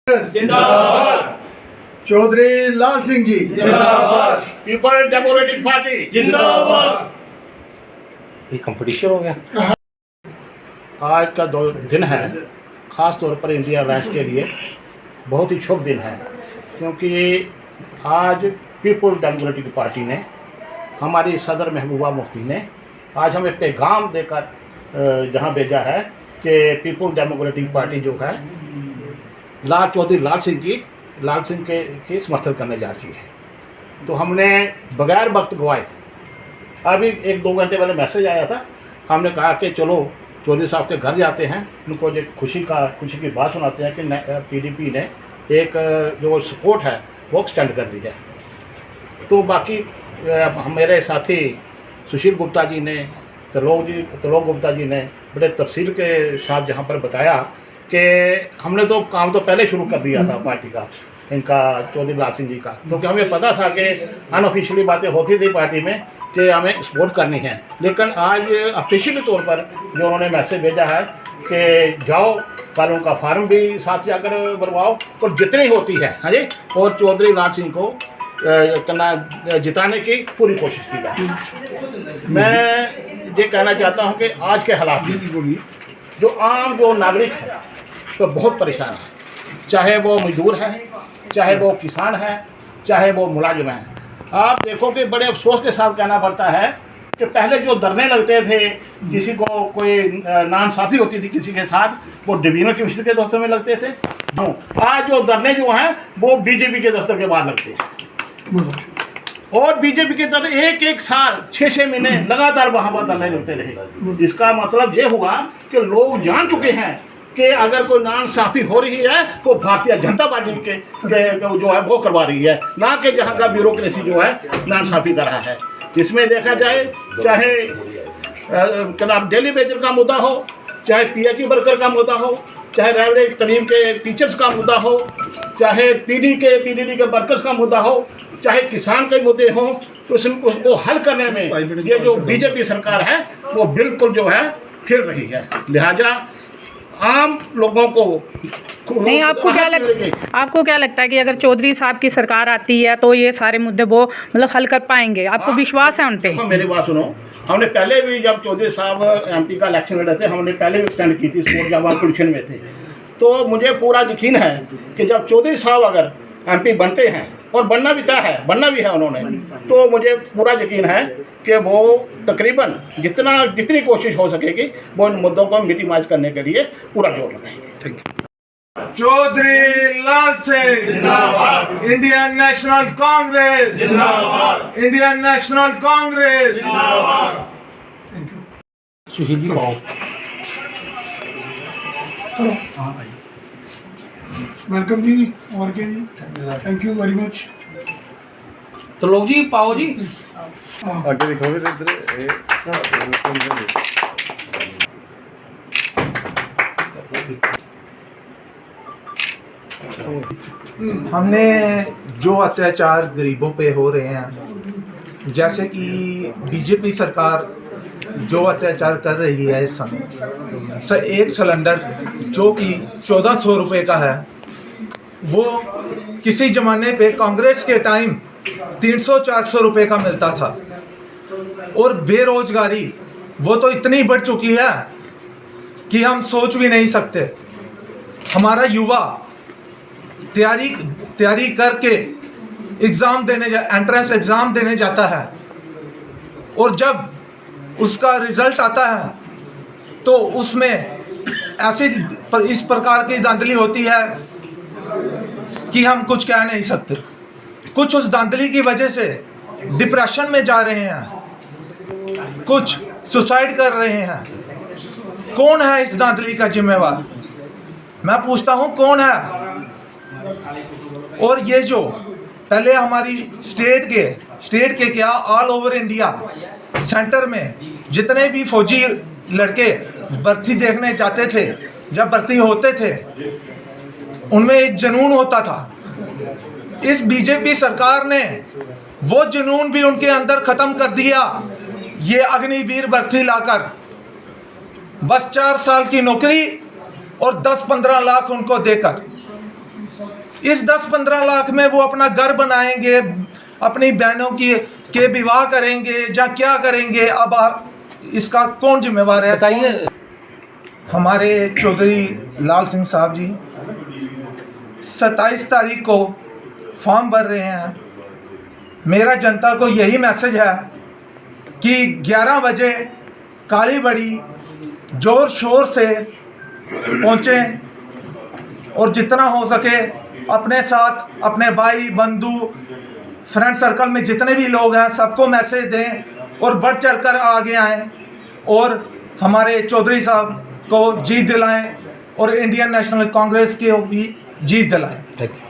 जिंदाबाद। चौधरी लाल सिंह जी जिंदाबाद। People democratic party जिंदाबाद। ये कंपटीशन हो गया। आज का दिन है, ख़ास तौर पर इंडिया अलायंस के लिए बहुत ही शुभ दिन है, क्योंकि आज पीपल डेमोक्रेटिक पार्टी ने, हमारी सदर महबूबा मुफ्ती ने आज हमें पैगाम देकर जहां भेजा है कि पीपल डेमोक्रेटिक पार्टी जो है चौधरी लाल सिंह के समर्थन करने जा रही है। तो हमने बगैर वक्त गवाए, अभी 1-2 घंटे पहले मैसेज आया था, हमने कहा कि चलो चौधरी साहब के घर जाते हैं, उनको जो खुशी की बात सुनाते हैं कि पीडीपी ने एक जो सपोर्ट है वो एक्सटेंड कर दी है। तो बाकी मेरे साथी सुशील गुप्ता जी ने, त्रिलोक गुप्ता जी ने बड़े तफसील के साथ जहाँ पर बताया कि हमने तो काम तो पहले शुरू कर दिया था पार्टी का, इनका चौधरी लाल सिंह जी का, क्योंकि हमें पता था कि अनऑफिशियली बातें होती थी पार्टी में कि हमें सपोर्ट करनी है। लेकिन आज ऑफिशियली तौर पर जो उन्होंने मैसेज भेजा है कि जाओ कल उनका फार्म भी साथ जाकर बनवाओ और जितनी होती है, हाँ जी, और चौधरी लाल सिंह को जिताने की पूरी कोशिश की जाए। मैं ये कहना चाहता हूँ कि आज के हालात में जो आम जो नागरिक है तो बहुत परेशान है, चाहे वो मजदूर है, चाहे वो किसान है, चाहे वो मुलाजिम है। आप देखो कि बड़े अफसोस के साथ कहना पड़ता है कि पहले जो धरने लगते थे, किसी को कोई नाइंसाफ़ी होती थी किसी के साथ, वो डिवीजनल कमिश्नर के दफ्तर में लगते थे। आज जो धरने जो हैं वो बीजेपी के दफ्तर के बाहर लगते हैं, और बीजेपी के तरफ एक साल 6-6 महीने लगातार वहाँ पर धरने लगते रहे। इसका मतलब ये हुआ कि लोग जान चुके हैं कि अगर कोई नाइंसाफ़ी हो रही है तो भारतीय जनता पार्टी के जो है वो करवा रही है, ना कि जहाँ का ब्यूरोक्रेसी जो है नाइंसाफ़ी कर रहा है। इसमें देखा जाए, चाहे क्या नाम डेली वेजर का मुद्दा हो, चाहे पीएचई वर्कर का मुद्दा हो, चाहे रेलवे तलीम के टीचर्स का मुद्दा हो, चाहे पीडीडी के वर्कर्स का मुद्दा हो, चाहे किसान के मुद्दे हों, तो उसको हल करने में ये जो बीजेपी सरकार है वो बिल्कुल जो है फिर रही है। लिहाजा आम लोगों को नहीं, आपको क्या लगता है कि अगर चौधरी साहब की सरकार आती है तो ये सारे मुद्दे वो मतलब हल कर पाएंगे? आपको विश्वास है उन पे? तो मेरी बात सुनो, हमने पहले भी जब चौधरी साहब एमपी का इलेक्शन लड़े थे, हमने पहले भी एक्सटेंड की थी स्पोर्ट जब हम पोजिशन में थे। तो मुझे पूरा यकीन है कि जब चौधरी साहब अगर एमपी बनते हैं, और बनना भी तय है, बनना भी है उन्होंने, तो मुझे पूरा यकीन है कि वो तकरीबन जितनी कोशिश हो सकेगी वो इन मुद्दों को मिनिमाइज करने के लिए पूरा जोर लगाएंगे। चौधरी लाल सिंह जिंदाबाद। इंडियन नेशनल कांग्रेस जिंदाबाद। इंडियन नेशनल कांग्रेस जिंदाबाद। सुशील जी पाओ। वेलकम जी, और के जी, थैंक यू वेरी मच। तो लोग जी पाओ जी। आगे देखोगे इधर हमने जो अत्याचार गरीबों पे हो रहे हैं, जैसे कि बीजेपी सरकार जो अत्याचार कर रही है इस समय, एक सिलेंडर जो कि 1400 रुपये का है, वो किसी ज़माने पे कांग्रेस के टाइम 300-400 रुपये का मिलता था। और बेरोजगारी वो तो इतनी बढ़ चुकी है कि हम सोच भी नहीं सकते। हमारा युवा तैयारी करके एग्ज़ाम देने एंट्रेंस एग्ज़ाम देने जाता है, और जब उसका रिज़ल्ट आता है तो उसमें इस प्रकार की धांधली होती है कि हम कुछ कह नहीं सकते। कुछ उस धांधली की वजह से डिप्रेशन में जा रहे हैं, कुछ सुसाइड कर रहे हैं। कौन है इस धांधली का जिम्मेवार? मैं पूछता हूँ, कौन है? और ये जो पहले हमारी स्टेट के क्या ऑल ओवर इंडिया सेंटर में जितने भी फौजी लड़के भर्ती देखने जाते थे, जब भर्ती होते थे, उनमें एक जुनून होता था। इस बीजेपी सरकार ने वो जुनून भी उनके अंदर ख़त्म कर दिया, ये अग्निवीर भर्ती लाकर। बस 4 साल की नौकरी और 10-15 लाख उनको देकर। इस 10-15 लाख में वो अपना घर बनाएंगे, अपनी बहनों की के विवाह करेंगे या क्या करेंगे? अब इसका कौन जिम्मेवार है? बताइए। हमारे चौधरी लाल सिंह साहब जी 27 तारीख को फॉर्म भर रहे हैं। मेरा जनता को यही मैसेज है कि 11 बजे काली बड़ी जोर शोर से पहुँचें और जितना हो सके अपने साथ अपने भाई बंधु फ्रेंड सर्कल में जितने भी लोग हैं सबको मैसेज दें और बढ़ चढ़ कर आगे आएँ और हमारे चौधरी साहब को जीत दिलाएं और इंडियन नेशनल कांग्रेस को भी जीत दिलाएं। Thank you.